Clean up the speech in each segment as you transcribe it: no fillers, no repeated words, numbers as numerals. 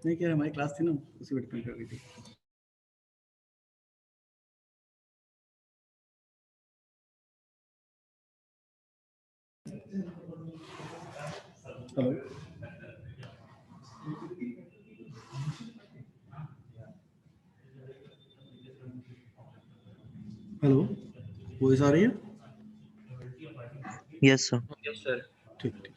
नहीं क्या हमारी क्लास थी ना, उसी पर डिपेंड कर रही थी। हेलो हेलो, वॉइस आ रही है? Yes sir. ठीक ठीक।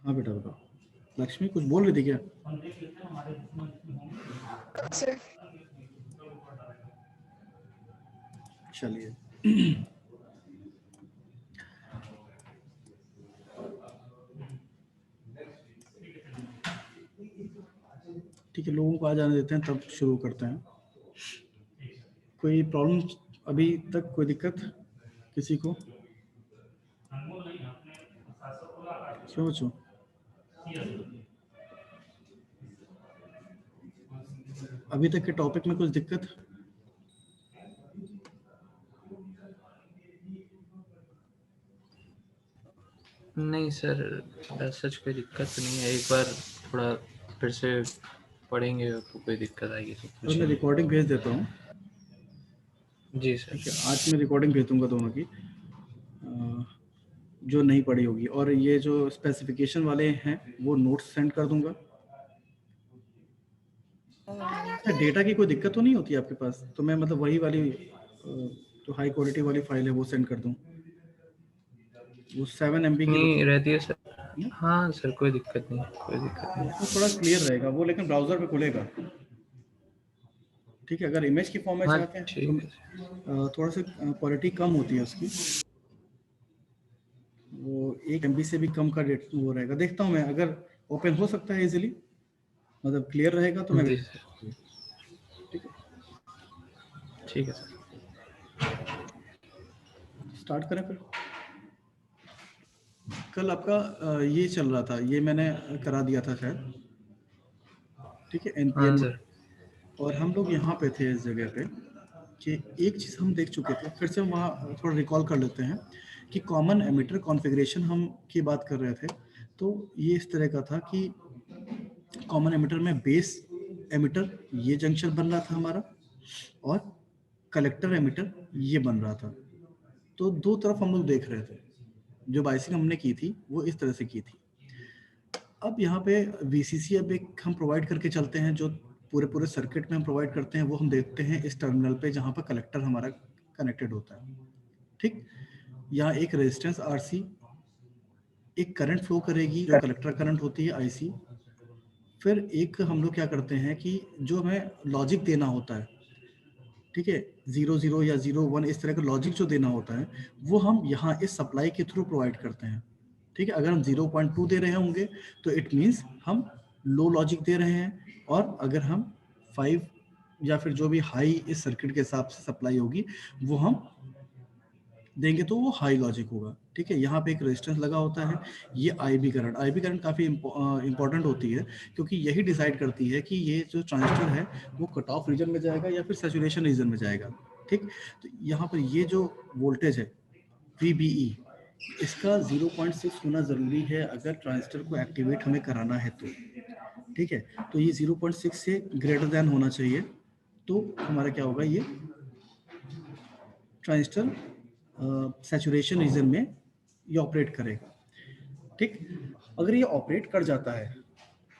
हाँ बेटा बताओ। लक्ष्मी कुछ बोल रही थी क्या? सर चलिए। ठीक है, लोगों को आ जाने देते हैं तब शुरू करते हैं। कोई प्रॉब्लम अभी तक, कोई दिक्कत किसी को? क्यों बच्चों? अभी तक के टॉपिक में कुछ दिक्कत? नहीं सर, सच कोई दिक्कत नहीं है। एक बार थोड़ा फिर से पढ़ेंगे तो कोई दिक्कत आएगी तो और मैं रिकॉर्डिंग भेज देता हूँ। जी सर। ठीक है, आज मैं रिकॉर्डिंग भेज दूंगा दोनों की, जो नहीं पढ़ी होगी। और ये जो स्पेसिफिकेशन वाले हैं वो नोट्स सेंड कर दूंगा। डेटा की कोई दिक्कत तो नहीं होती आपके पास? तो मैं मतलब वही वाली जो हाई क्वालिटी वाली फाइल है वो सेंड कर दूं, वो 7 MB की नहीं रहती है सर। हाँ सर, कोई दिक्कत नहीं, कोई दिक्कत नहीं। उसमें थोड़ा क्लियर रहेगा वो, लेकिन ब्राउजर पे खुलेगा। ठीक है, अगर इमेज की फॉर्म में हाँ चाहते हैं तो ठीक है। थोड़ा सा क्वालिटी कम होती है उसकी, वो 1 MB से भी कम का रेट वो रहेगा। देखता हूँ मैं, अगर ओपन हो सकता है इजीली, मतलब क्लियर रहेगा तो मैं जी सर, ठीक है ठीक है सर। स्टार्ट करें फिर। कल आपका ये चल रहा था, ये मैंने करा दिया था शायद। ठीक है, हाँ NPM। सर। और हम लोग यहाँ पे थे इस जगह पे कि एक चीज़ हम देख चुके थे, फिर से वहाँ थोड़ा रिकॉल कर लेते हैं कि कॉमन एमिटर कॉन्फ़िगरेशन हम की बात कर रहे थे। तो ये इस तरह का था कि कॉमन एमिटर में बेस एमिटर ये जंक्शन बन रहा था हमारा, और कलेक्टर एमिटर ये बन रहा था। तो दो तरफ हम लोग देख रहे थे। जो बाइसिंग हमने की थी वो इस तरह से की थी। अब यहाँ पे VCC अब एक हम प्रोवाइड करके चलते हैं, जो पूरे पूरे सर्किट में हम प्रोवाइड करते हैं वो हम देखते हैं इस टर्मिनल पे जहाँ पर कलेक्टर हमारा कनेक्टेड होता है। ठीक, यहाँ एक रेजिस्टेंस RC, एक करंट फ्लो करेगी जो कलेक्टर करंट होती है IC। फिर एक हम लोग क्या करते हैं कि जो हमें लॉजिक देना होता है, ठीक है, 0 0 या 0 1 इस तरह का लॉजिक जो देना होता है वो हम यहाँ इस सप्लाई के थ्रू प्रोवाइड करते हैं। ठीक है, अगर हम 0.2 दे रहे होंगे तो इट मीन्स हम लो लॉजिक दे रहे हैं, और अगर हम 5 या फिर जो भी हाई इस सर्किट के हिसाब से सप्लाई होगी वो हम देंगे तो वो हाई लॉजिक होगा। ठीक है, यहाँ पे एक रेजिस्टेंस लगा होता है। ये IB करंट काफ़ी इंपॉर्टेंट होती है, क्योंकि यही डिसाइड करती है कि ये जो ट्रांजिस्टर है वो कट ऑफ रीजन में जाएगा या फिर सैचुरेशन रीजन में जाएगा। ठीक, तो यहाँ पर ये जो वोल्टेज है VBE, इसका 0.6 होना ज़रूरी है अगर ट्रांजिस्टर को एक्टिवेट हमें कराना है तो। ठीक है, तो ये 0.6 से ग्रेटर देन होना चाहिए, तो हमारा क्या होगा, ये ट्रांजिस्टर सैचुरेशन रीजन में ये ऑपरेट करेगा। ठीक, अगर ये ऑपरेट कर जाता है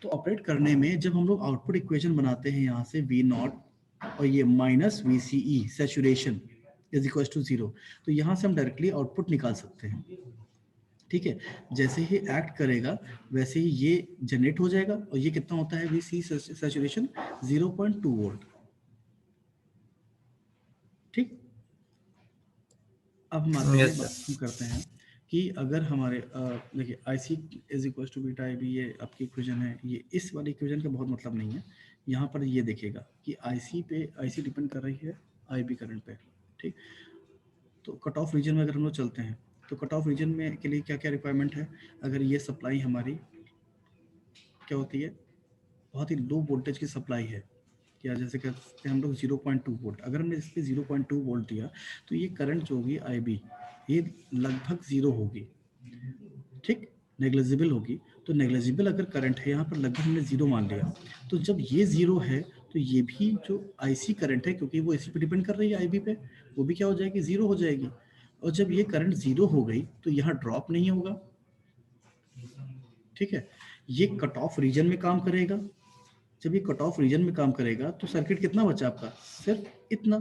तो ऑपरेट करने में जब हम लोग आउटपुट इक्वेशन बनाते हैं यहाँ से V0 और ये minus VCE saturation is equal to 0, तो यहाँ से हम डायरेक्टली आउटपुट निकाल सकते हैं। ठीक है, जैसे ही एक्ट करेगा वैसे ही ये जनरेट हो जाएगा, और ये कितना होता है VCE सैचुरेशन 0.2 वोल्ट। ठीक, अब हम आते हैं, यस बात सर। हम करते हैं कि अगर हमारे देखिए IC is equal to beta IB, ये आपकी इक्वेशन है। ये इस वाली इक्वेशन का बहुत मतलब नहीं है। यहाँ पर ये देखेगा कि IC डिपेंड कर रही है IB करंट पे। ठीक, तो कट ऑफ रीजन में अगर हम लोग चलते हैं तो कट ऑफ रीजन में के लिए क्या क्या रिक्वायरमेंट है। अगर ये सप्लाई हमारी क्या होती है, बहुत ही लो वोल्टेज की सप्लाई है, क्या जैसे कहते हैं हम लोग 0.2 वोल्ट, अगर हमने इस पर 0.2 वोल्ट दिया तो ये करंट जो होगी IB ये लगभग 0 होगी। ठीक, नेग्लिजिबल होगी, तो नेग्लिजिबल अगर करंट है, यहाँ पर लगभग हमने जीरो मान लिया, तो जब ये जीरो है तो ये भी जो आईसी करंट है, क्योंकि वो इसी पे डिपेंड कर रही है आईबी पे, वो भी क्या हो जाएगी, जीरो हो जाएगी। और जब ये करंट जीरो हो गई तो यहाँ ड्रॉप नहीं होगा, ठीक है। ये कट ऑफ रीजन में काम करेगा। जब ये कट ऑफ रीजन में काम करेगा तो सर्किट कितना बचा आपका, सिर्फ इतना,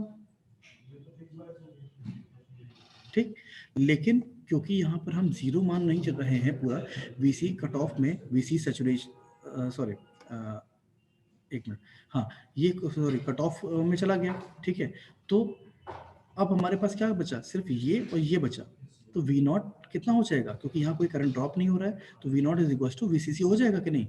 ठीक। लेकिन क्योंकि यहाँ पर हम जीरो मान नहीं चल रहे हैं पूरा, वीसी कट ऑफ में, वीसी सैचुरेशन, सॉरी एक मिनट, हाँ, ये सॉरी कट ऑफ में चला गया, ठीक है। तो अब हमारे पास क्या बचा, सिर्फ ये और ये बचा, तो वी नॉट कितना हो जाएगा, क्योंकि यहाँ कोई करंट ड्रॉप नहीं हो रहा है, तो V naught is equal to VCC हो जाएगा कि नहीं।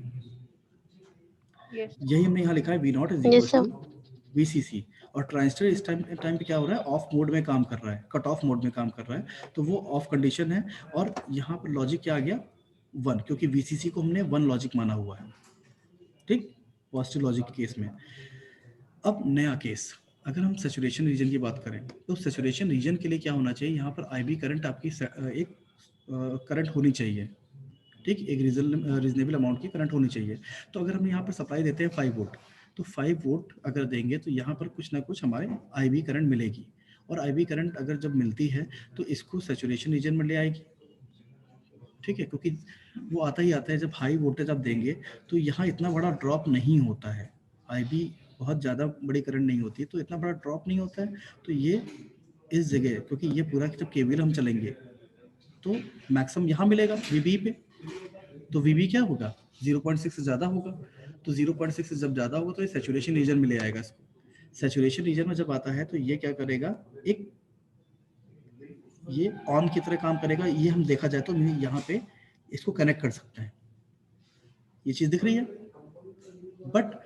यही हमने यहाँ लिखा है, V naught is equal to VCC. और ट्रांजिस्टर इस टाइम पे क्या हो रहा है, ऑफ मोड में काम कर रहा है, कट ऑफ मोड में काम कर रहा है, तो वो ऑफ कंडीशन है। और यहाँ पर लॉजिक क्या आ गया, 1, क्योंकि वीसीसी को हमने 1 लॉजिक माना हुआ है, ठीक, पॉजिटिव लॉजिक के केस में। अब नया केस, अगर हम सैचुरेशन रीजन की बात करें, तो सैचुरेशन रीजन के लिए क्या होना चाहिए, यहाँ पर आईबी करंट आपकी एक करंट होनी चाहिए, ठीक, एक रीजनेबल अमाउंट की करंट होनी चाहिए। तो अगर हम यहाँ पर सप्लाई देते हैं 5 वोल्ट, तो 5 वोल्ट अगर देंगे तो यहाँ पर कुछ ना कुछ हमारे आईबी करंट मिलेगी। और आईबी करंट अगर जब मिलती है तो इसको सैचुरेशन रीजन में ले आएगी, ठीक है, क्योंकि वो आता ही आता है, जब हाई वोल्टेज आप देंगे तो यहाँ इतना बड़ा ड्रॉप नहीं होता है, आईबी बहुत ज़्यादा बड़ी करंट नहीं होती है, तो इतना बड़ा ड्रॉप नहीं होता है। तो ये इस जगह, क्योंकि ये पूरा जब केवीएल हम चलेंगे तो मैक्सिमम यहाँ मिलेगा वीबी पे, तो वीबी क्या होगा, 0.6 से ज़्यादा होगा, तो 0.6 से जब ज़्यादा होगा तो ये सैचुरेशन रीजन में ले आएगा इसको। सैचुरेशन रीजन में जब आता है तो ये क्या करेगा, एक ये ऑन की तरह काम करेगा। ये हम देखा जाए तो यहाँ पे इसको कनेक्ट कर सकते हैं, ये चीज़ दिख रही है। बट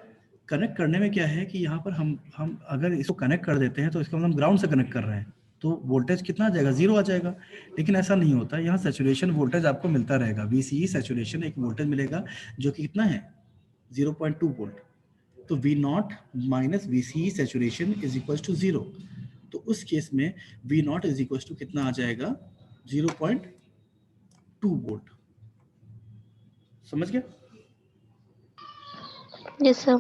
कनेक्ट करने में क्या है कि यहाँ पर हम अगर इसको कनेक्ट कर देते हैं तो इसका मतलब हम ग्राउंड से कनेक्ट कर रहे हैं, तो वोल्टेज कितना आ जाएगा, जीरो आ जाएगा। लेकिन ऐसा नहीं होता, यहाँ सैचुरेशन वोल्टेज आपको मिलता रहेगा, वीसीई सैचुरेशन एक वोल्टेज मिलेगा जो कि कितना है, 0.2 वोल्ट। तो V not minus VCE saturation is equal to 0। तो उस केस में V naught is equal to कितना आ जाएगा, 0.2 वोल्ट। समझ गया? Yes sir.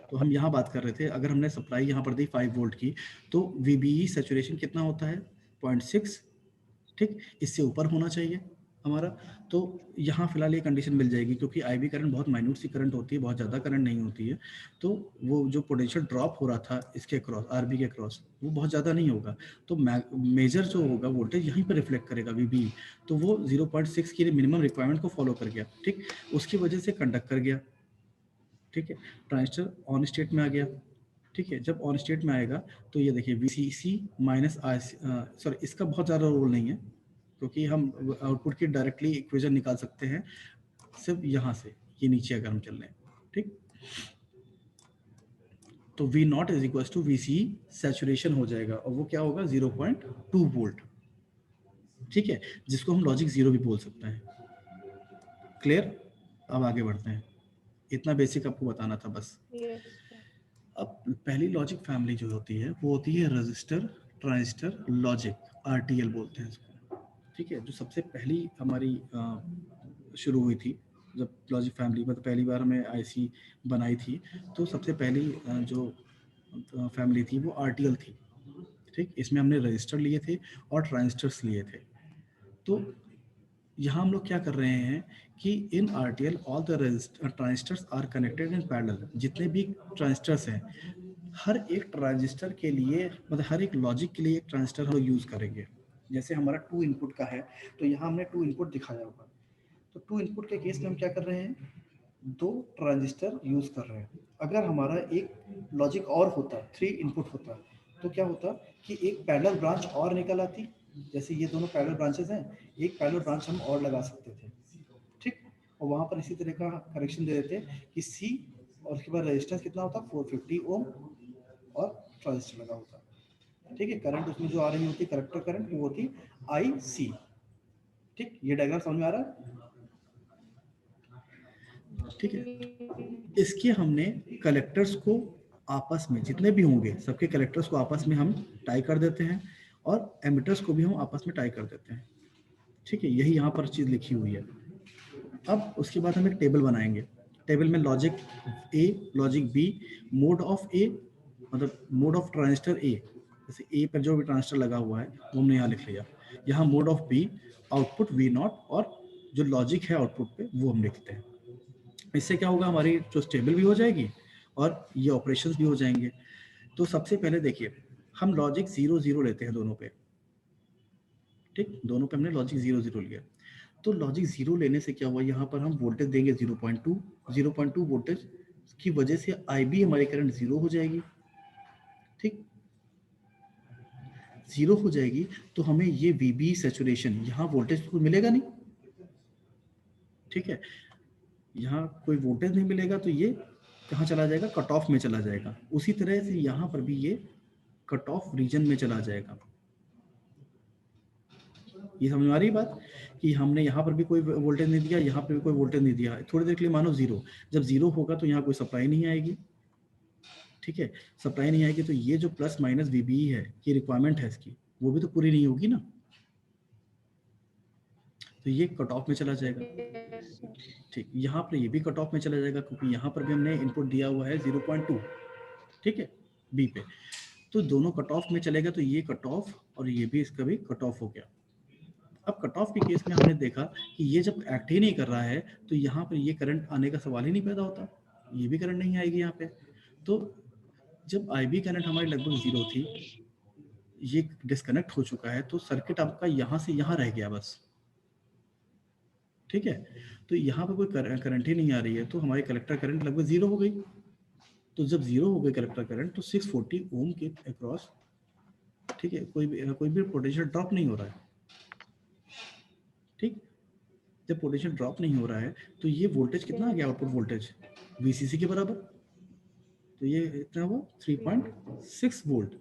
तो हम यहाँ बात कर रहे थे, अगर हमने सप्लाई यहाँ पर दी 5 वोल्ट की, तो वीबीई सैचुरेशन कितना होता है, 0.6, ठीक, इससे ऊपर होना चाहिए हमारा। तो यहाँ फिलहाल ये कंडीशन मिल जाएगी, क्योंकि आईबी करंट बहुत माइन्यूट सी करंट होती है, बहुत ज़्यादा करंट नहीं होती है, तो वो जो पोटेंशियल ड्रॉप हो रहा था इसके क्रॉस, आरबी के क्रॉस, वो बहुत ज़्यादा नहीं होगा। तो मेजर जो होगा वोल्टेज यहीं पर रिफ्लेक्ट करेगा वीबी, तो वो 0.6 की मिनिमम रिक्वायरमेंट को फॉलो कर गया, ठीक, उसकी वजह से कंडक्ट कर गया, ठीक है। ट्रांजिस्टर ऑन स्टेट में आ गया, ठीक है। जब ऑन स्टेट में आएगा तो ये देखिए वीसीसी माइनस आई, सॉरी इसका बहुत ज़्यादा रोल नहीं है, क्योंकि हम आउटपुट की डायरेक्टली इक्वेशन निकाल सकते हैं सिर्फ यहाँ से, ये नीचे अगर हम चल रहे हैं, ठीक। तो V naught is equal to VC saturation हो जाएगा, और वो क्या होगा, 0.2 वोल्ट, ठीक है, जिसको हम लॉजिक जीरो भी बोल सकते हैं। क्लियर? अब आगे बढ़ते हैं, इतना बेसिक आपको बताना था बस। अब पहली लॉजिक फैमिली जो होती है वो होती है रजिस्टर ट्रांजिस्टर लॉजिक, आरटीएल बोलते हैं इसको, ठीक है। जो सबसे पहली हमारी शुरू हुई थी, जब लॉजिक फैमिली मतलब पहली बार हमें आईसी बनाई थी, तो सबसे पहली जो फैमिली थी वो आरटीएल थी, ठीक। इसमें हमने रजिस्टर लिए थे और ट्रांजिस्टर्स लिए थे। तो यहाँ हम लोग क्या कर रहे हैं कि in RTL all the transistors are connected in parallel. जितने भी ट्रांजिस्टर्स हैं, हर एक ट्रांजिस्टर के लिए, मतलब हर एक लॉजिक के लिए एक ट्रांजिस्टर हम यूज़ करेंगे। जैसे हमारा 2 इनपुट का है, तो यहाँ हमने 2 इनपुट दिखाया होगा। तो 2 इनपुट के केस में हम क्या कर रहे हैं, 2 ट्रांजिस्टर यूज़ कर रहे हैं। अगर हमारा एक लॉजिक और होता, 3 इनपुट होता, तो क्या होता कि एक पैरेलल ब्रांच और निकल आती। जैसे ये दोनों पैरेलल ब्रांचेस हैं, एक पैरेलल ब्रांच हम और लगा सकते थे, ठीक। और वहाँ पर इसी तरह का कनेक्शन दे देते कि सी, और उसके बाद रेजिस्टेंस कितना होता, 450 ओम, और ट्रांजिस्टर लगा होता, ठीक है। करंट उसमें जो आ रही होती, कलेक्टर करंट, वो होती आई सी, ठीक। ये डायग्राम समझ में आ रहा है, ठीक है। इसके हमने कलेक्टर्स को आपस में, जितने भी होंगे सबके कलेक्टर्स को आपस में हम टाई कर देते हैं, और एमिटर्स को भी हम आपस में टाई कर देते हैं, ठीक है। यही यहाँ पर चीज़ लिखी हुई है। अब उसके बाद हम एक टेबल बनाएंगे, टेबल में logic A, logic B, mod of A, मतलब मोड ऑफ ट्रांजिस्टर ए, जैसे ए पर जो भी ट्रांजिस्टर लगा हुआ है वो हमने यहाँ लिख लिया, यहाँ mode of B, output V naught, और जो लॉजिक है आउटपुट पे वो हम लिखते हैं। इससे क्या होगा, हमारी जो स्टेबल भी हो जाएगी और ये ऑपरेशंस भी हो जाएंगे। तो सबसे पहले देखिए, हम लॉजिक 0 0 लेते हैं दोनों पे, ठीक, दोनों पे हमने लॉजिक 0 0 लिया। तो लॉजिक 0 लेने से क्या हुआ, यहाँ पर हम वोल्टेज देंगे 0.2 वोल्टेज की वजह से IB हमारी करंट 0 हो जाएगी, ठीक, 0 हो जाएगी। तो हमें ये VB सैचुरेशन, यहाँ वोल्टेज को मिलेगा नहीं, ठीक है, यहाँ कोई वोल्टेज नहीं मिलेगा, तो ये कहाँ चला जाएगा, कट ऑफ में चला जाएगा। उसी तरह से यहाँ पर भी ये कट ऑफ रीजन में चला जाएगा। ये समझ में आ रही बात कि हमने यहाँ पर भी कोई वोल्टेज नहीं दिया, यहाँ पर भी कोई वोल्टेज नहीं दिया, थोड़ी देर के लिए मानो 0, जब 0 होगा तो यहाँ कोई सप्लाई नहीं आएगी, ठीक है, सप्लाई नहीं आएगी तो ये जो प्लस माइनस VBE है, ये रिक्वायरमेंट है इसकी, वो भी तो पूरी नहीं होगी ना, तो ये कट ऑफ में चला जाएगा, ठीक, यहाँ पर ये भी कट ऑफ में चला जाएगा क्योंकि यहाँ पर भी हमने इनपुट दिया हुआ है 0.2, ठीक है, बी पे, तो दोनों कट ऑफ में चलेगा, तो ये कट ऑफ और ये भी, इसका भी कट ऑफ हो गया। अब कट ऑफ के केस में हमने देखा कि ये जब एक्ट ही नहीं कर रहा है तो यहाँ पर ये करंट आने का सवाल ही नहीं पैदा होता, ये भी करंट नहीं आएगी यहाँ पे। तो जब IB करंट हमारी लगभग 0 थी, ये डिस्कनेक्ट हो चुका है, तो सर्किट आपका यहाँ से यहाँ रह गया बस, ठीक है, तो यहाँ पे कोई करंट ही नहीं आ रही है, तो हमारी कलेक्टर करंट लगभग 0 हो गई। तो जब 0 हो गई कलेक्टर करंट, तो 640 ओम के अक्रॉस, ठीक है, कोई भी पोटेंशियल ड्रॉप नहीं हो रहा है, ठीक, जब पोटेंशियल ड्रॉप नहीं हो रहा है तो ये वोल्टेज कितना आ गया, आउटपुट वोल्टेज VCC के बराबर, तो ये इतना हुआ 3.6 वोल्ट,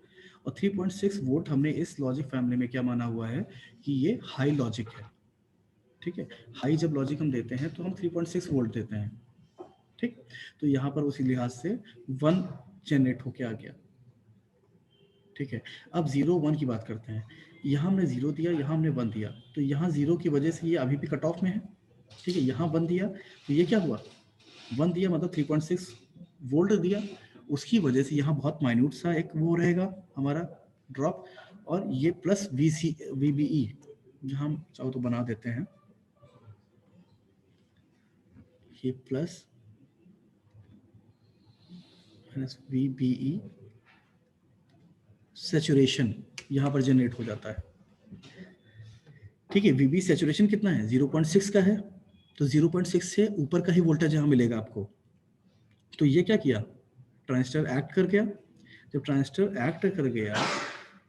और 3.6 वोल्ट हमने इस लॉजिक फैमिली में क्या माना हुआ है कि ये हाई लॉजिक है, ठीक है, हाई जब लॉजिक हम देते हैं तो हम 3.6 वोल्ट देते हैं, ठीक, तो यहाँ पर उसी लिहाज से 1 जनरेट होके आ गया, ठीक है। अब 0 1 की बात करते हैं, यहाँ हमने 0 दिया, यहाँ हमने 1 दिया, तो यहाँ 0 की वजह से ये अभी भी कट ऑफ में है, ठीक है, यहाँ 1 दिया तो ये क्या हुआ, 1 दिया मतलब 3.6 वोल्ट दिया, उसकी वजह से यहाँ बहुत माइन्यूट सा एक वो रहेगा हमारा ड्रॉप, और ये प्लस VBE, जहाँ हम चाहो तो बना देते हैं, ये प्लस VBE सैचुरेशन यहाँ पर जनरेट हो जाता है, ठीक है। VB सैचुरेशन कितना है, 0.6 का है, तो 0.6 से ऊपर का ही वोल्टेज यहाँ मिलेगा आपको। तो ये क्या किया, ट्रांजिस्टर एक्ट कर गया, जब ट्रांजिस्टर एक्ट कर गया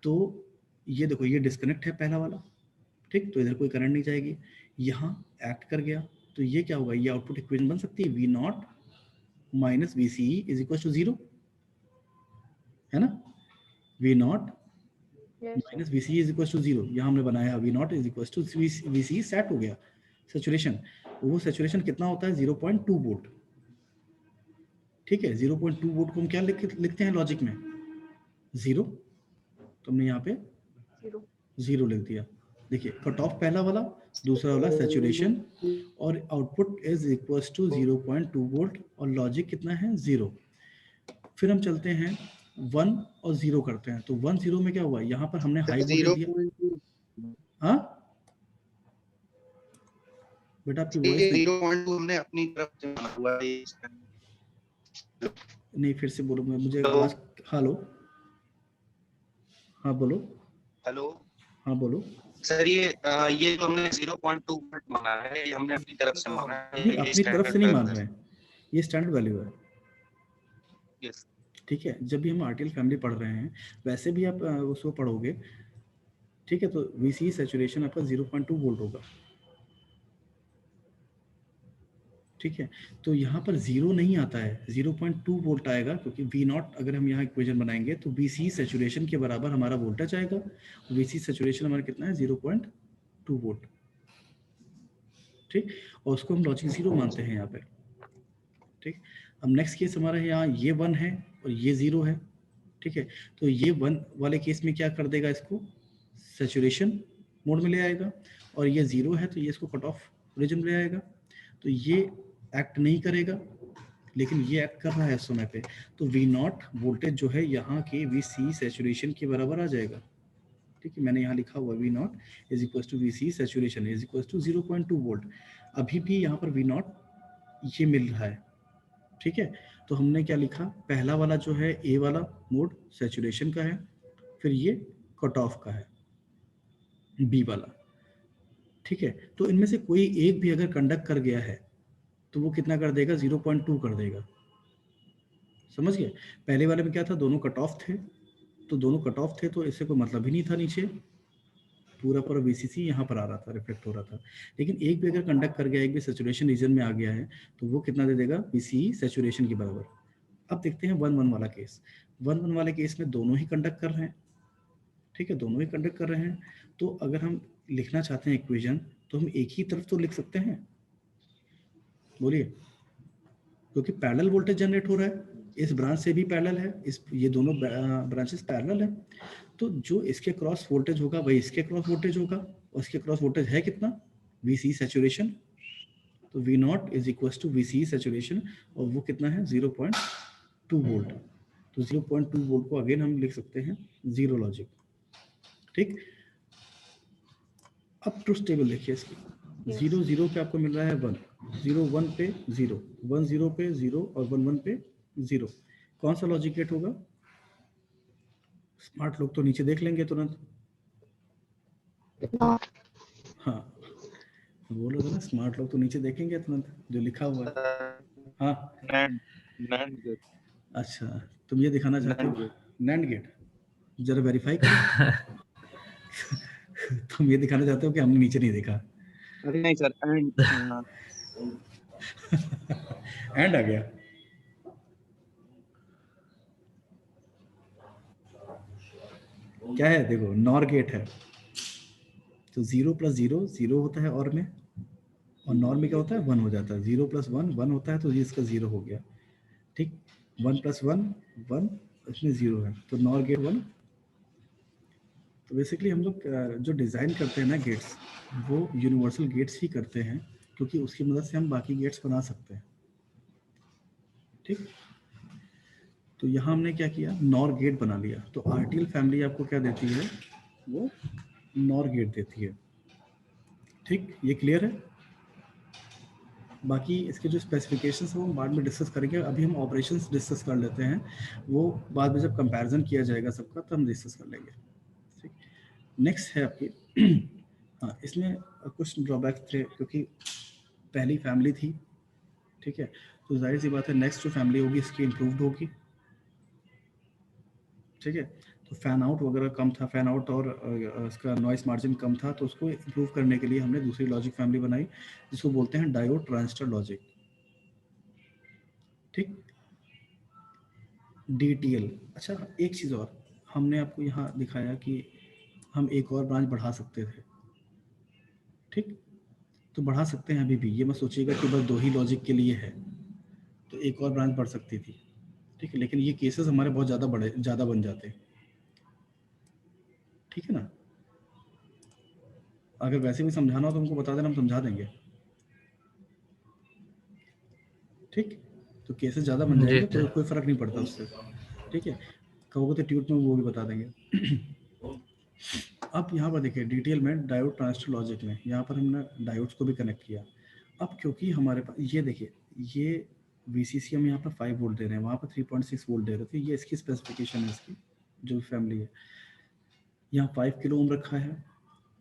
तो ये देखो, ये डिस्कनेक्ट है पहला वाला, ठीक, तो इधर कोई करंट नहीं जाएगी, यहाँ एक्ट कर गया, तो ये क्या होगा, ये आउटपुट इक्वेशन बन सकती है, V0 minus VCE is equal to 0, है ना, V0 minus VCE is equal to 0, यहाँ हमने बनाया V0 is equal to VCE, set हो गया सैचुरेशन, वो सैचुरेशन कितना होता है 0.2 वोल्ट, ठीक है, 0.2 वोल्ट को हम क्या लिखते हैं लॉजिक में 0, तो हमने यहाँ पे 0 लिख दिया। देखिए कट ऑफ पहला वाला, दूसरा वाला सैचुरेशन, और output is equal to 0.2 volt, और लॉजिक कितना है 0। फिर हम चलते हैं 1 और 0 करते हैं, तो 1 0 में क्या हुआ, यहाँ पर हमने हाई वोल्टेज दिया, हाँ बेटा आपकी वॉइस 0.2 हमने अपनी तरफ से माना हुआ है, नहीं, फिर से बोलो, मुझे आवाज, हेलो, हाँ बोलो, हेलो, हाँ बोलो सर, ये जो हमने 0.2 वोल्ट माना है, ये हमने अपनी तरफ से माना है, नहीं, अपनी तरफ से नहीं मान रहे हैं, ये स्टैंडर्ड वैल्यू है, यस, ठीक है। जब भी हम RTL फैमिली पढ़ रहे हैं, वैसे भी आप उसको पढ़ोगे, ठीक है, तो VCE सैचुरेशन आपका 0.2 वोल्ट होगा, ठीक है, तो यहाँ पर 0 नहीं आता है, 0.2 वोल्ट आएगा, क्योंकि V0 अगर हम यहाँ इक्वेशन बनाएंगे तो VCE सैचुरेशन के बराबर हमारा वोल्टेज आएगा, VCE सैचुरेशन हमारा कितना है 0.2 वोल्ट, ठीक, और उसको हम लॉजिक 0 मानते हैं यहाँ पे, ठीक। अब नेक्स्ट केस हमारा यहाँ ये 1 है और ये 0 है, ठीक है, तो ये 1 वाले केस में क्या कर देगा इसको, सैचुरेशन मोड में ले आएगा, और ये 0 है तो ये इसको कट ऑफ रीजन में ले आएगा। तो ये एक्ट नहीं करेगा, लेकिन ये एक्ट कर रहा है इस समय पे। तो V0 वोल्टेज जो है यहाँ के VC सैचुरेशन के बराबर आ जाएगा। ठीक है, मैंने यहाँ लिखा हुआ V0 is equal to VC saturation is equal to 0.2 volt. अभी भी यहाँ पर V0 ये मिल रहा है। ठीक है, तो हमने क्या लिखा, पहला वाला जो है ए वाला मोड सैचुरेशन का है, फिर ये कट ऑफ का है बी वाला। ठीक है, तो इनमें से कोई एक भी अगर कंडक्ट कर गया है तो वो कितना कर देगा, 0.2 कर देगा। समझ गए? पहले वाले में क्या था, दोनों कट ऑफ थे, तो दोनों कट ऑफ थे तो इससे कोई मतलब ही नहीं था, नीचे पूरा पूरा VCC यहाँ पर आ रहा था, रिफ्लेक्ट हो रहा था। लेकिन एक भी अगर कंडक्ट कर गया, एक भी सैचुरेशन रीजन में आ गया है, तो वो कितना दे देगा, VCE सैचुरेशन के बराबर। अब देखते हैं 1-1 वाला केस। 1-1 वाले केस में दोनों ही कंडक्ट कर रहे हैं। ठीक है, दोनों ही कंडक्ट कर रहे हैं। तो अगर हम लिखना चाहते हैं इक्वेशन, तो हम एक ही तरफ तो लिख सकते हैं, बोलिए, क्योंकि पैरेलल वोल्टेज जनरेट हो रहा है, इस ब्रांच से भी पैरेलल है, इस ये दोनों ब्रांचेस पैरेलल है। तो जो इसके क्रॉस वोल्टेज होगा वही इसके क्रॉस वोल्टेज होगा, और इसके क्रॉस वोल्टेज है कितना, VC सैचुरेशन। तो V0 is equal to VC saturation, और वो कितना है, 0.2 वोल्ट। तो 0.2 वोल्ट को अगेन हम लिख सकते हैं जीरो लॉजिक। ठीक, अब ट्रुथ टेबल देखिए इसकी। 0-0 पे आपको मिल रहा है 1, 0-1 पे 0, 1-0 पे 0, और 1-1 पे 0। कौन सा लॉजिक गेट होगा? स्मार्ट लोग तो नीचे देख लेंगे तुरंत। हाँ, बोलो तो ना, स्मार्ट लोग तो नीचे देखेंगे तुरंत जो लिखा हुआ है। हाँ, नैंड गेट। अच्छा, तुम ये दिखाना चाहते हो नैंड गेट, जरा वेरीफाई करो। तुम ये दिखाना चाहते हो कि हमने नीचे नहीं देखा? अरे नहीं सर, एंड आ गया। क्या है, देखो नॉर गेट है, तो 0 + 0 0 होता है और में, और नॉर में क्या होता है, 1 हो जाता है। 0 + 1 1 होता है, तो ये इसका 0 हो गया। ठीक, 1 + 1 1, इसमें 0 है, तो नॉर गेट 1। तो बेसिकली हम लोग जो डिज़ाइन करते हैं ना गेट्स, वो यूनिवर्सल गेट्स ही करते हैं, क्योंकि उसकी मदद से हम बाकी गेट्स बना सकते हैं। ठीक, तो यहाँ हमने क्या किया, नॉर गेट बना लिया। तो RTL फैमिली आपको क्या देती है, वो नॉर गेट देती है। ठीक, ये क्लियर है? बाकी इसके जो स्पेसिफिकेशंस हैं वो हम बाद में डिस्कस करेंगे, अभी हम ऑपरेशंस डिस्कस कर लेते हैं, वो बाद में जब कंपैरिजन किया जाएगा सबका तब हम डिस्कस कर लेंगे। ठीक, नेक्स्ट है आपकी हाँ, इसमें कुछ ड्रॉबैक्स थे, क्योंकि पहली फैमिली थी। ठीक है, तो जाहिर सी बात है नेक्स्ट जो फैमिली होगी इसकी इम्प्रूव्ड होगी। ठीक है, तो फैन आउट वगैरह कम था, फैन आउट और इसका नॉइस मार्जिन कम था, तो उसको इम्प्रूव करने के लिए हमने दूसरी लॉजिक फैमिली बनाई, जिसको बोलते हैं डायोड ट्रांजिस्टर लॉजिक। ठीक, DTL। अच्छा, एक चीज़ और हमने आपको यहाँ दिखाया कि हम एक और ब्रांच बढ़ा सकते थे। ठीक, तो बढ़ा सकते हैं अभी भी, ये मत सोचिएगा कि बस 2 ही लॉजिक के लिए है, तो एक और ब्रांच बढ़ सकती थी। ठीक है, लेकिन ये केसेस हमारे बहुत ज़्यादा बन जाते हैं। ठीक है ना, अगर वैसे भी समझाना हो तो हमको बता देना, हम समझा देंगे। ठीक, तो केसेस ज़्यादा बन जाएंगे तो कोई फ़र्क नहीं पड़ता उससे। ठीक है, कहोगे तो ट्यूट में वो भी बता देंगे। अब यहाँ पर देखिए DTL में डायोड ट्रांजिस्टर लॉजिक में यहाँ पर हमने डायोड्स को भी कनेक्ट किया। अब क्योंकि हमारे पास ये देखिए, ये VCC हम यहाँ पर 5 वोल्ट दे रहे हैं, वहाँ पर 3.6 वोल्ट दे रहे थे, ये इसकी स्पेसिफिकेशन है, इसकी जो फैमिली है। यहाँ 5 किलो ओम रखा है,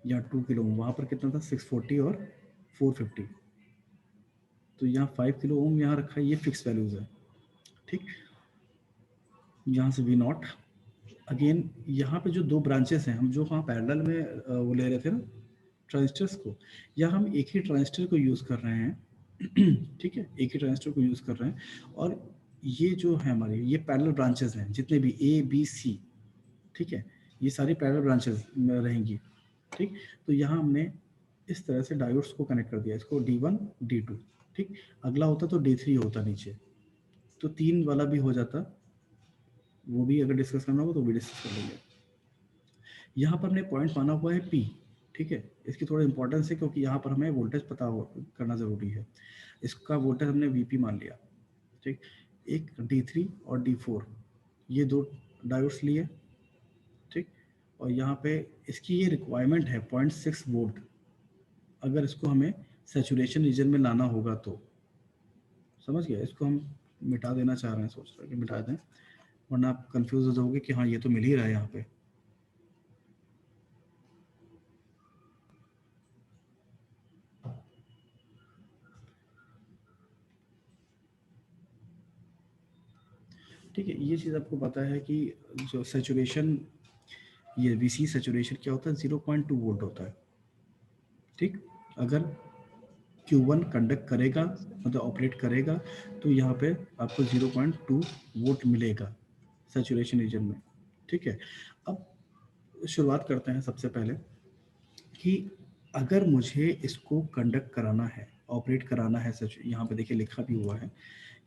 यहाँ 2 किलो ओम, वहाँ पर कितना था, 640 और 450। तो यहाँ 5 किलो ओम यहाँ रखा है, ये फिक्स वैल्यूज़ है। ठीक, यहाँ से V0 अगेन, यहाँ पे जो 2 ब्रांचेस हैं, हम जो वहाँ पैरेलल में वो ले रहे थे ना ट्रांजिस्टर्स को, यहाँ हम एक ही ट्रांजिस्टर को यूज़ कर रहे हैं। ठीक है, एक ही ट्रांजिस्टर को यूज़ कर रहे हैं, और ये जो है हमारे, ये पैरेलल ब्रांचेस हैं जितने भी A B C। ठीक है, ये सारी पैरेलल ब्रांचेस रहेंगी। ठीक, तो यहाँ हमने इस तरह से डायोड्स को कनेक्ट कर दिया, इसको D1 D2। ठीक, अगला होता तो D3 होता नीचे, तो 3 वाला भी हो जाता, वो भी अगर डिस्कस करना होगा तो भी डिस्कस कर लेंगे। यहाँ पर हमने पॉइंट माना हुआ है P। ठीक ठीक है, इसकी थोड़ा इंपॉर्टेंस है क्योंकि यहाँ पर हमें वोल्टेज पता करना ज़रूरी है। इसका वोल्टेज हमने वीपी मान लिया, ठीक। एक D3 और D4 ये दो डायोड्स लिए, ठीक। और यहाँ पे इसकी ये रिक्वायरमेंट है 0.6 वोल्ट, अगर इसको हमें सैचुरेशन रीजन में लाना होगा तो, समझ गया। इसको हम मिटा देना चाह रहे हैं, सोच रहे हैं कि मिटा दें, वरना आप कंफ्यूज हो जाओगे कि हाँ ये तो मिल ही रहा है यहाँ पे। ठीक है, ये चीज़ आपको पता है कि जो सैचुरेशन, ये वीसी सैचुरेशन क्या होता है, 0.2 वोल्ट होता है, ठीक। अगर Q1 कंडक्ट करेगा, मतलब ऑपरेट करेगा, तो यहाँ पे आपको 0.2 वोल्ट मिलेगा सैचुरेशन रीजन में, ठीक है। अब शुरुआत करते हैं सबसे पहले कि अगर मुझे इसको कंडक्ट कराना है, ऑपरेट कराना है, सच यहाँ पे देखिए लिखा भी हुआ है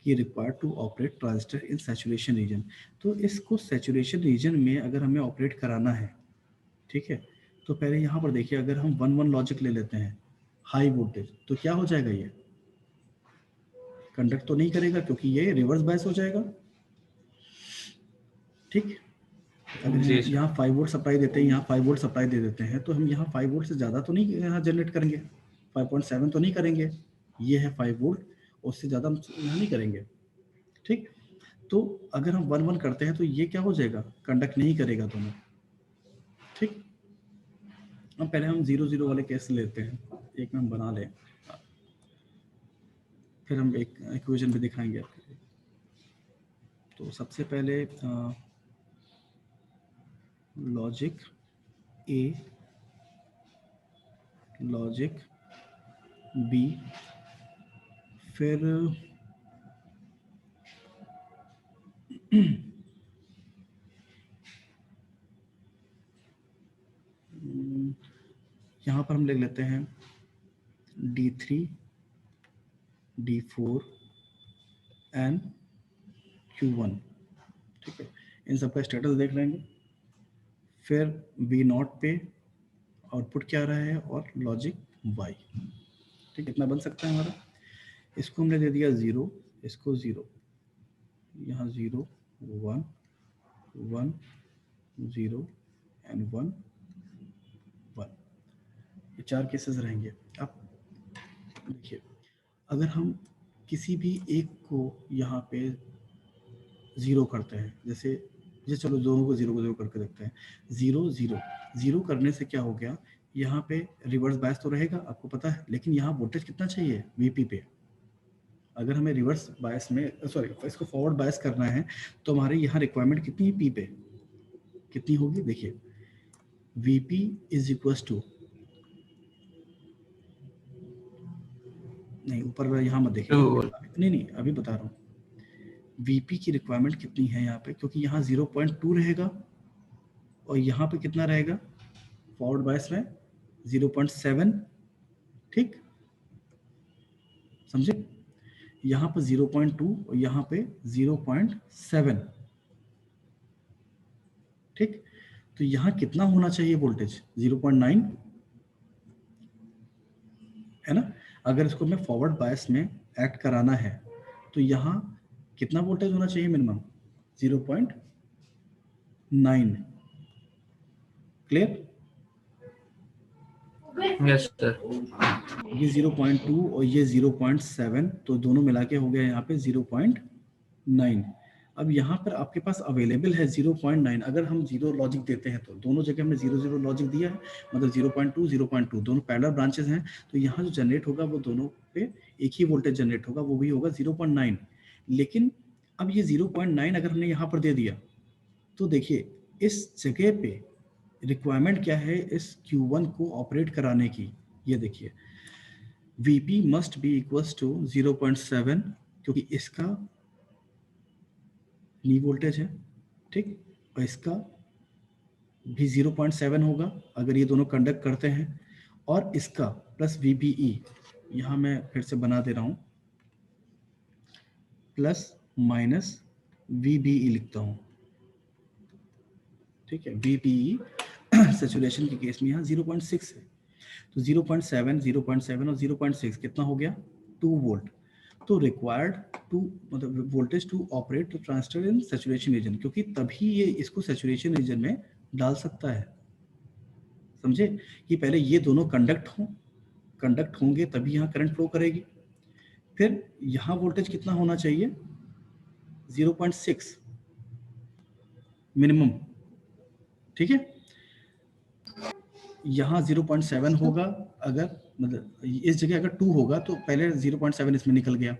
कि required to operate transistor in saturation region. तो इसको सैचुरेशन रीजन में अगर हमें ऑपरेट कराना है, ठीक है, तो पहले यहाँ पर देखिए, अगर हम 1-1 लॉजिक ले लेते हैं हाई वोल्टेज, तो क्या हो जाएगा, ये कंडक्ट तो नहीं करेगा क्योंकि ये रिवर्स बायस हो जाएगा, ठीक। अगर जी सर। यहाँ 5 वोल्ट सप्लाई देते हैं, यहाँ 5 वोल्ट सप्लाई दे देते हैं, तो हम यहाँ 5 वोल्ट से ज़्यादा तो नहीं यहाँ जनरेट करेंगे, 5.7 तो नहीं करेंगे, ये है 5 वोल्ट, उससे ज़्यादा हम यहाँ नहीं करेंगे, ठीक। तो अगर हम 1-1 करते हैं तो ये क्या हो जाएगा, कंडक्ट नहीं करेगा दोनों, ठीक। अब पहले हम 0-0 वाले केस लेते हैं, एक में हम बना लें, फिर हम एक इक्वेशन भी दिखाएंगे आपके लिए। तो सबसे पहले लॉजिक ए, लॉजिक बी, फिर यहाँ पर हम लिख लेते हैं D3, D4 एंड Q1, ठीक है। इन सबका स्टेटस देख लेंगे, फिर V0 पे आउटपुट क्या आ रहा है और लॉजिक Y, ठीक। इतना बन सकता है हमारा। इसको हमने दे दिया 0, इसको 0, यहाँ 0 1 1 0 एंड 1 1, ये 4 केसेस रहेंगे। अब देखिए, अगर हम किसी भी एक को यहाँ पे 0 करते हैं, जैसे चलो दोनों को 0 करके देखते हैं, 0 0 0 करने से क्या हो गया, यहाँ पे रिवर्स बायस तो रहेगा, आपको पता है, लेकिन यहाँ वोल्टेज कितना चाहिए वीपी पे। अगर हमें रिवर्स बायस में, सॉरी, इसको फॉरवर्ड बायस करना है, तो हमारे यहाँ रिक्वायरमेंट कितनी है, पी पे कितनी होगी, देखिए Vp इज इक्वल टू, नहीं ऊपर यहाँ मत देखिए, नहीं अभी बता रहा हूँ, Vp की रिक्वायरमेंट कितनी है यहाँ पे, क्योंकि यहाँ 0.2 रहेगा और यहाँ पे कितना रहेगा फॉरवर्ड बायस में 0.7, ठीक, समझे। यहाँ पर 0.2 और यहाँ पे 0.7, ठीक। तो यहाँ कितना होना चाहिए वोल्टेज, 0.9 है ना। अगर इसको मैं फॉरवर्ड बायस में एक्ट कराना है तो यहाँ कितना वोल्टेज होना चाहिए मिनिमम, 0.9, क्लियर। Yes sir. ये 0.2 और ये 0.7, तो दोनों मिला के हो गया यहाँ पे 0.9। अब यहाँ पर आपके पास अवेलेबल है 0.9, अगर हम 0 लॉजिक देते हैं तो दोनों जगह हमने 0-0 लॉजिक दिया है, मतलब 0.2 0.2 दोनों पैरेलल ब्रांचेस हैं, तो यहाँ जो जनरेट होगा वो दोनों पे एक ही वोल्टेज जनरेट होगा, वो भी होगा 0.9। लेकिन अब ये 0.9 अगर हमने यहाँ पर दे दिया, तो देखिए इस जगह पे रिक्वायरमेंट क्या है इस Q1 को ऑपरेट कराने की, ये देखिए Vp must be equals to 0.7, क्योंकि इसका नी वोल्टेज है, ठीक, और इसका भी 0.7 होगा अगर ये दोनों कंडक्ट करते हैं, और इसका प्लस VBE, यहाँ मैं फिर से बना दे रहा हूँ, प्लस माइनस VBE लिखता हूँ, ठीक है। VBE सैचुरेशन के केस में यहाँ 0.6 है, तो 0.7, 0.7 और 0.6 कितना हो गया? 2 वोल्ट। तो रिक्वायर्ड टू मतलब voltage to operate transistor in saturation region, क्योंकि तभी ये इसको सैचुरेशन रीजन में डाल सकता है। समझे कि पहले ये दोनों कंडक्ट होंगे तभी यहाँ करंट फ्लो करेगी। फिर यहाँ वोल्टेज कितना होना चाहिए? 0.6 मिनिमम, ठीक है। यहाँ 0.7 होगा, अगर मतलब इस जगह अगर 2 होगा तो पहले 0.7 इसमें निकल गया,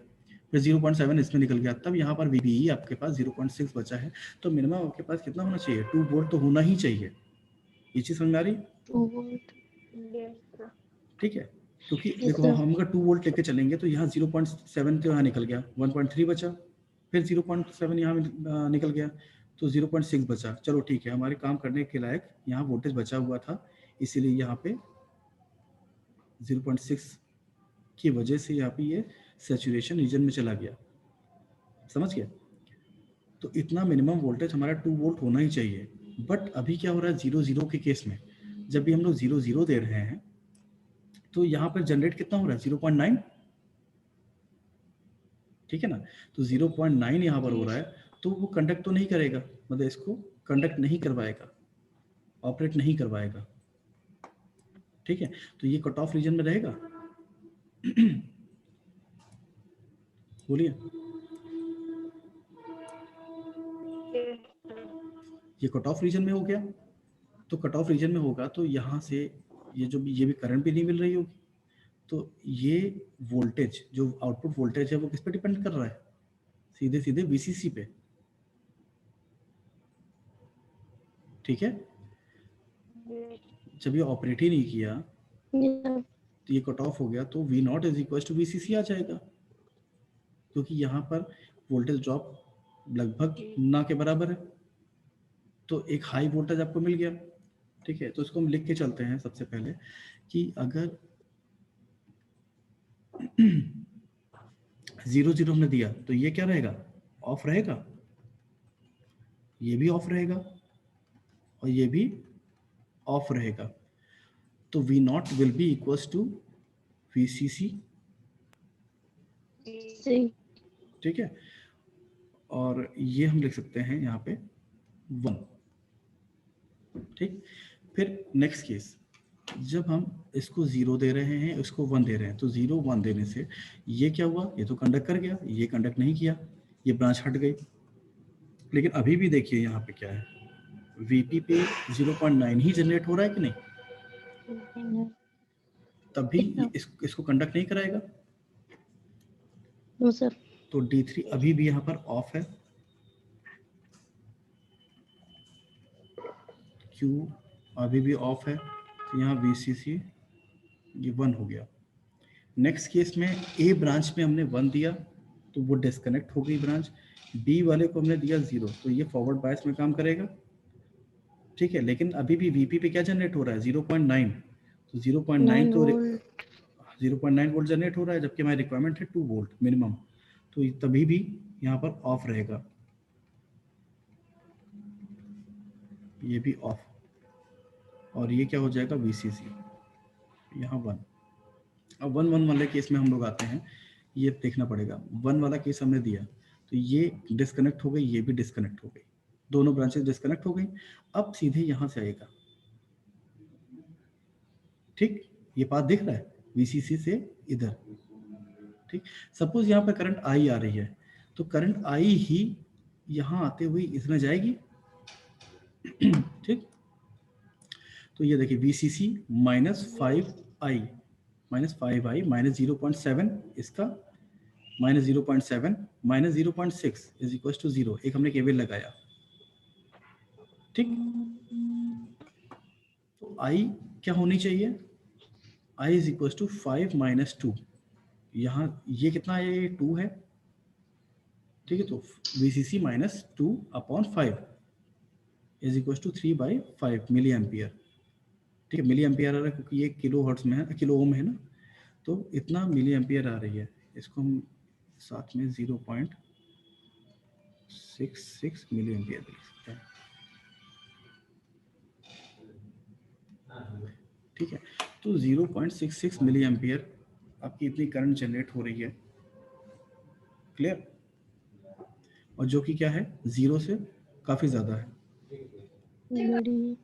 फिर 0.7 इसमें निकल गया, तब यहाँ पर VBE आपके पास 0.6 बचा है। तो मिनिमम आपके पास कितना होना चाहिए? 2 वोल्ट तो होना ही चाहिए। ये चीज समझ में आ रही? 2 वोल्ट। ठीक है, क्योंकि देखो हम अगर 2 वोल्ट लेके चलेंगे तो यहाँ 0.7 तो यहाँ निकल गया, 1.3 बचा, फिर 0.7 यहाँ निकल गया, तो 0.6 बचा। चलो ठीक है, हमारे काम करने के लायक यहाँ वोल्टेज बचा हुआ था, इसीलिए यहाँ पे 0.6 की वजह से यहाँ पे ये सैचुरेशन रीजन में चला गया। समझ गया? तो इतना मिनिमम वोल्टेज हमारा 2 वोल्ट होना ही चाहिए। बट अभी क्या हो रहा है 0 के केस में, जब भी हम लोग 0 दे रहे हैं तो यहाँ पर जनरेट कितना हो रहा है? 0.9, ठीक है ना। तो 0.9 यहाँ पर हो रहा है, तो वो कंडक्ट तो नहीं करेगा, मतलब इसको कंडक्ट नहीं करवाएगा, ऑपरेट नहीं करवाएगा, ठीक है। तो ये कट ऑफ रीजन में रहेगा। बोलिए। ये कट ऑफ रीजन में हो गया, तो कट ऑफ रीजन में होगा तो यहाँ से ये भी करंट भी नहीं मिल रही होगी, तो ये वोल्टेज जो आउटपुट वोल्टेज है वो किस पे डिपेंड कर रहा है? सीधे सीधे VCC पे, ठीक है। जब ये ऑपरेट ही नहीं किया तो ये कट ऑफ हो गया, तो V0 is equal to VCC आ जाएगा, क्योंकि यहाँ पर वोल्टेज ड्रॉप लगभग ना के बराबर है, तो एक हाई वोल्टेज आपको मिल गया, ठीक है। तो इसको हम लिख के चलते हैं सबसे पहले कि अगर 0 हमने दिया तो ये क्या रहेगा? ऑफ रहेगा, ये भी ऑफ रहेगा और ये भी ऑफ रहेगा, तो V0 will be equals to VCC, ठीक है। और ये हम लिख सकते हैं यहाँ पे 1, ठीक। फिर नेक्स्ट केस, जब हम इसको 0 दे रहे हैं, इसको 1 दे रहे हैं, तो 0 1 देने से ये क्या हुआ? ये तो कंडक्ट कर गया, ये कंडक्ट नहीं किया, ये ब्रांच हट गई। लेकिन अभी भी देखिए यहाँ पे क्या है, VP पे 0.9 ही जनरेट हो रहा है कि नहीं? तब भी इसको कंडक्ट नहीं कराएगा। No sir. तो D3 अभी भी यहाँ पर ऑफ है, Q अभी भी ऑफ है, तो यहाँ VCC ये 1 हो गया। नेक्स्ट केस में A ब्रांच में हमने 1 दिया तो वो डिस्कनेक्ट हो गई ब्रांच, B वाले को हमने दिया 0, तो ये फॉरवर्ड बायस में काम करेगा, ठीक है। लेकिन अभी भी VP पे क्या जनरेट हो रहा है? 0.9, तो 0.9 तो 0.9 वोल्ट जनरेट हो रहा है, जबकि हमारी रिक्वायरमेंट है 2 वोल्ट मिनिमम, तो तभी भी यहाँ पर ऑफ रहेगा, ये भी ऑफ, और ये क्या हो जाएगा? VCC यहाँ 1। अब 1 वाले केस में हम लोग आते हैं, ये देखना पड़ेगा। 1 वाला केस हमने दिया तो ये डिस्कनेक्ट हो गई, ये भी डिस्कनेक्ट हो गई, दोनों ब्रांचेस डिस्कनेक्ट हो गई। अब सीधे यहाँ से आएगा, ठीक, ये पाथ दिख रहा है VCC से इधर, ठीक। सपोज यहाँ पे करंट I आ रही है, तो करंट I ही यहाँ आते हुए इसमें जाएगी, ठीक। तो ये देखिए VCC -5I माइनस 0.7 इसका, -0.7 -0.6 इज इक्वल टू 0, एक हमने केवल लगाया, ठीक। तो I क्या होनी चाहिए? I इज इक्वल टू 5 - 2, यहाँ ये कितना है? ये 2 है, ठीक है। तो VCC -2/5 is equal to 3/5 milli ampere, ठीक है। मिली एम्पियर आ रहा है क्योंकि ये किलो हर्ट्ज में है, किलो ओम है ना, तो इतना मिली एम्पियर आ रही है। इसको हम साथ में 0.66 मिली एम्पियर लिख सकते हैं, ठीक है। तो 0.66 मिली एम्पियर आपकी इतनी करंट जनरेट हो रही है, क्लियर, और जो कि क्या है, जीरो से काफी ज्यादा है। बड़ी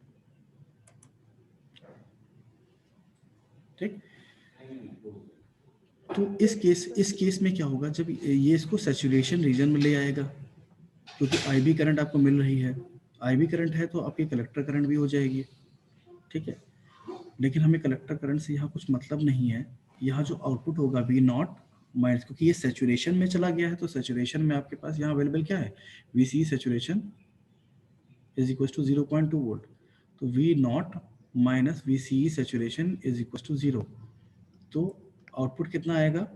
ठीक, तो इस केस में क्या होगा, जब ये इसको सैचुरेशन रीजन में ले आएगा, क्योंकि आईबी करंट आपको मिल रही है, आईबी करंट है तो आपकी कलेक्टर करंट भी हो जाएगी, ठीक है। लेकिन हमें कलेक्टर करंट से यहाँ कुछ मतलब नहीं है, यहाँ जो आउटपुट होगा वी नॉट माइनस, क्योंकि ये सैचुरेशन में चला गया है, तो सैचुरेशन में आपके पास यहाँ अवेलेबल क्या है, V C saturation is equal to 0.2 volt, तो V not minus V C saturation is equal to 0, तो आउटपुट कितना आएगा,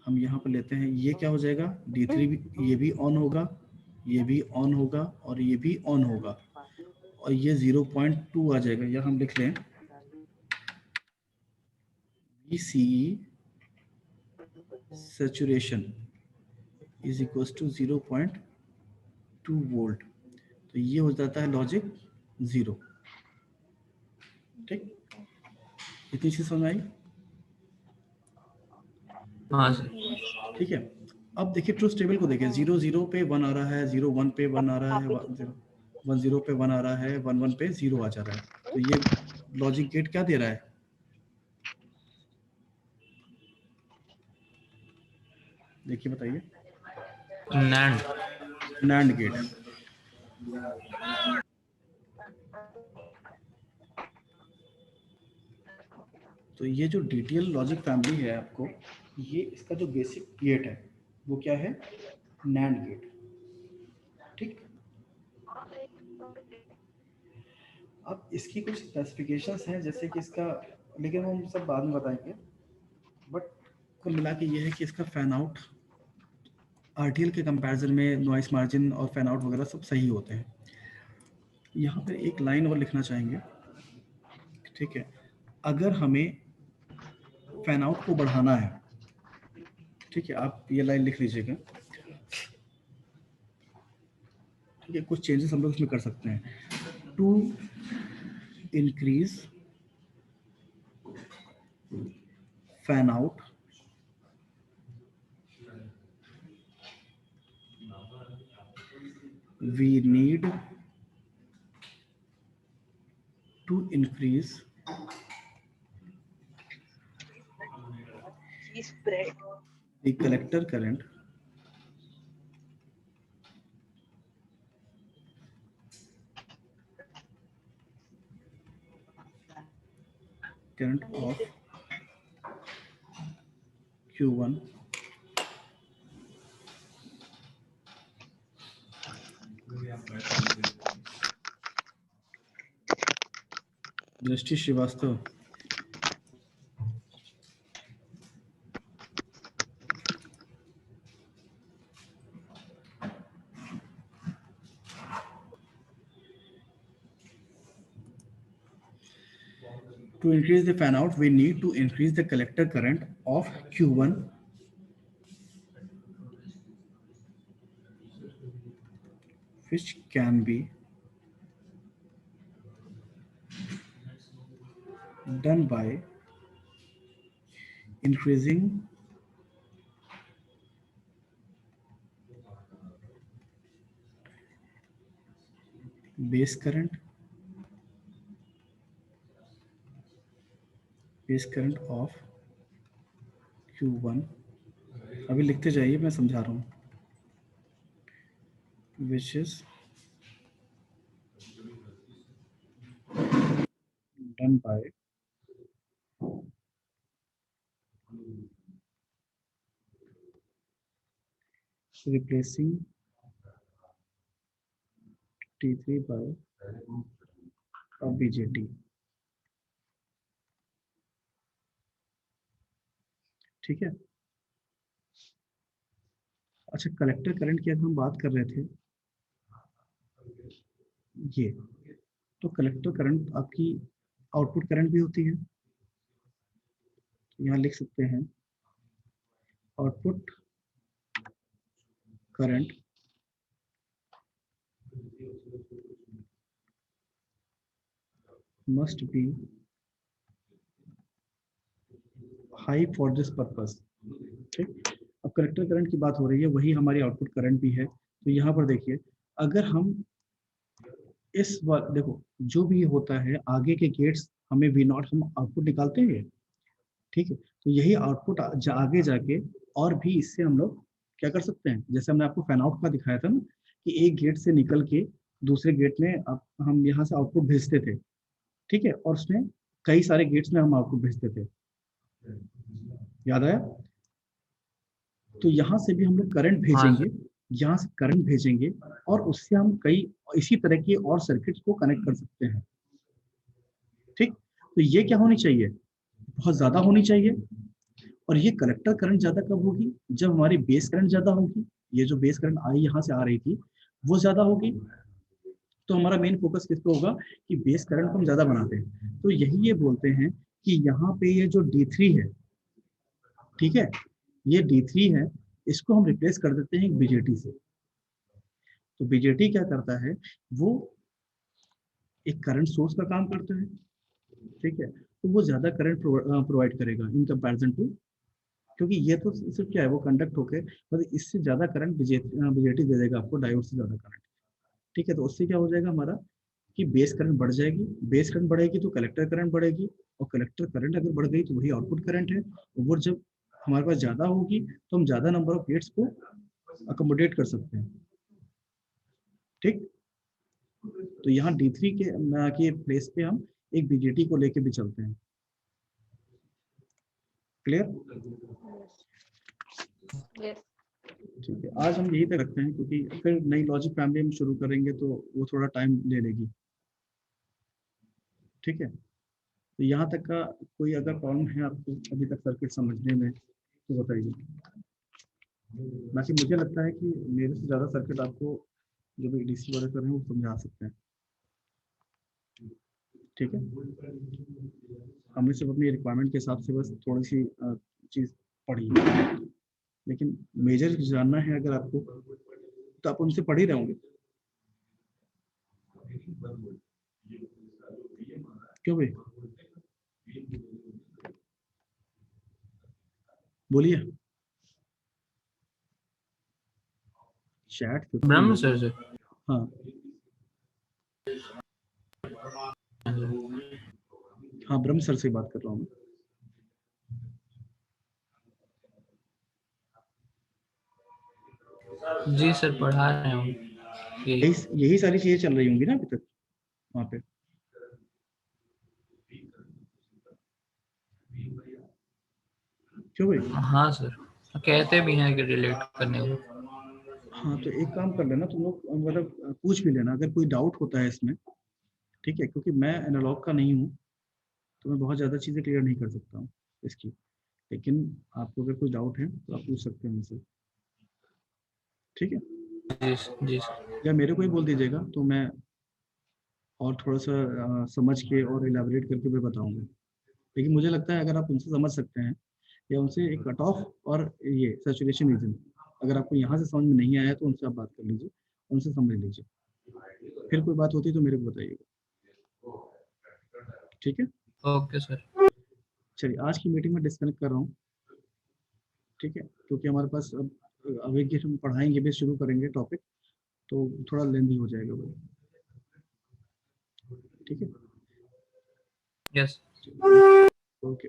हम यहाँ पर लेते हैं, ये क्या हो जाएगा, D3 भी, ये भी ऑन होगा, ये भी ऑन होगा और ये भी ऑन होगा, और ये 0.2 आ जाएगा, या हम लिख लें VCE saturation is equals to 0.2 volt, तो ये हो जाता है लॉजिक 0। ठीक, इतनी चीज समझ आई? हाँ सर। ठीक है, अब देखिए ट्रूथ टेबल को देखिए, 0 0 पे 1 आ रहा है, 0 1 पे 1 आ रहा है, 1 0 पे 1 आ रहा है, 1 1 पे 0 आ जा रहा है, तो ये लॉजिक गेट क्या दे रहा है, देखिए बताइए, नैंड गेट। तो ये जो DTL लॉजिक फैमिली है आपको, ये इसका जो बेसिक गेट है वो क्या है, नैंड गेट। ठीक, अब इसकी कुछ स्पेसिफिकेशंस हैं, जैसे कि इसका, लेकिन हम सब बाद में बताएंगे, बट कुल मिला के ये है कि इसका फैन आउट RTL के कंपैरिजन में नॉइस मार्जिन और फैन आउट वगैरह सब सही होते हैं। यहाँ पर एक लाइन और लिखना चाहेंगे, ठीक है, अगर हमें फैन आउट को बढ़ाना है, ठीक है, आप ये लाइन लिख लीजिएगा, ठीक है, कुछ चेंजेस हम लोग इसमें कर सकते हैं, to increase fan out we need to increase the collector current of Q1 दृष्टि Srivastava, to increase the fan out we need to increase the collector current of Q1 which can be done by increasing base current of Q1, अभी लिखते जाइए, मैं समझा रहा हूँ, which is done by replacing T3 by a BJT। ठीक है, अच्छा, कलेक्टर करंट की अगर हम बात कर रहे थे, ये तो कलेक्टर करंट आपकी आउटपुट करंट भी होती है, यहाँ लिख सकते हैं output current must be high for this purpose. ठीक, अब कलेक्टर करंट की बात हो रही है, वही हमारी आउटपुट करंट भी है। तो यहाँ पर देखिए, अगर हम इस बार देखो, जो भी होता है आगे के गेट्स हमें वी नॉट हम आउटपुट निकालते हैं, ठीक है, तो यही आउटपुट आगे जाके और भी इससे हम लोग क्या कर सकते हैं, जैसे हमने आपको फैन आउट का दिखाया था ना, कि एक गेट से निकल के दूसरे गेट में हम यहाँ से आउटपुट भेजते थे, ठीक है, और उसमें कई सारे गेट्स में हम आउटपुट भेजते थे, याद आया? तो यहाँ से भी हम लोग करंट हाँ भेजेंगे, यहाँ से करंट भेजेंगे और उससे हम कई इसी तरह की और सर्किट्स को कनेक्ट कर सकते हैं, ठीक। तो ये क्या होनी चाहिए, बहुत ज्यादा होनी चाहिए। और ये कलेक्टर करंट ज्यादा कब होगी, जब हमारी बेस करंट ज्यादा होगी। ये जो बेस करंट आई यहाँ से आ रही थी वो ज्यादा होगी, तो हमारा मेन फोकस किस पे होगा कि बेस करंट को हम ज्यादा बनाते हैं। तो यही ये बोलते हैं कि यहाँ पे ये जो D3 है, ठीक है, ये D3 है, इसको हम रिप्लेस कर देते हैं एक BJT से। तो BJT क्या करता है, वो एक करंट सोर्स का काम करता है, ठीक है, तो वो ज्यादा करंट प्रोवाइड करेगा इन कंपैरिजन टू, क्योंकि ये तो सिर्फ क्या है, वो कंडक्ट होके मतलब इससे ज्यादा करंट BJT दे देगा आपको, डायोड से ज्यादा करंट, ठीक है। तो उससे क्या हो जाएगा हमारा कि बेस करंट बढ़ जाएगी, बेस करंट बढ़ेगी तो कलेक्टर करंट बढ़ेगी, और कलेक्टर करंट अगर बढ़ गई तो वही आउटपुट करंट है, वो जब हमारे पास ज्यादा होगी तो हम ज्यादा नंबर ऑफ गेट्स को अकोमोडेट कर सकते हैं, ठीक। तो यहाँ D3 के प्लेस पे हम एक BJT को लेके भी चलते हैं, क्लियर? Yes. ठीक है, आज हम यही तक रखते हैं, क्योंकि फिर नई लॉजिक फैमिली हम शुरू करेंगे तो वो थोड़ा टाइम ले लेगी, ठीक है। तो यहाँ तक का कोई अगर प्रॉब्लम है आपको अभी तक सर्किट समझने में तो बताइए। बाकी मुझे लगता है कि मेरे से ज़्यादा सर्किट आपको जो भी DC वाले कर रहे हैं वो समझा सकते हैं, ठीक है। हमने सिर्फ अपनी रिक्वायरमेंट के हिसाब से बस थोड़ी सी चीज़ पढ़ी है, लेकिन मेजर जानना है अगर आपको तो आप उनसे पढ़ ही रहे होंगे, क्यों भाई, बोलिए। चैट ब्रह्म सर से। हाँ हाँ, ब्रह्म सर से बात कर रहा हूँ। जी सर, पढ़ा रहे हूँ। यही सारी चीजें चल रही होंगी ना अभी तक वहाँ पे। क्यों भाई? हाँ सर, कहते भी हैं कि रिलेट करने को। हाँ, तो एक काम कर लेना तुम लोग, मतलब पूछ भी लेना अगर कोई डाउट होता है इसमें, ठीक है, क्योंकि मैं एनालॉग का नहीं हूँ तो मैं बहुत ज़्यादा चीज़ें क्लियर नहीं कर सकता हूँ इसकी, लेकिन आपको अगर कोई डाउट है तो आप पूछ सकते हैं मुझसे, ठीक है। जी सर। या मेरे को ही बोल दीजिएगा तो मैं और थोड़ा सा समझ के और इलाबरेट करके मैं बताऊँगा, लेकिन मुझे लगता है अगर आप उनसे समझ सकते हैं या उनसे एक कट ऑफ और ये सैचुरेशन रीजन अगर आपको यहाँ से समझ में नहीं आया तो उनसे आप बात कर लीजिए, उनसे समझ लीजिए, फिर कोई बात होती है तो मेरे को बताइएगा, ठीक है। Okay sir. चलिए, आज की मीटिंग में डिस्कनेक्ट कर रहा हूँ, ठीक है, क्योंकि हमारे पास अब एक हम पढ़ाएंगे भी, शुरू करेंगे टॉपिक तो थोड़ा लेंदी हो जाएगा वो, ठीक है। यस। ओके।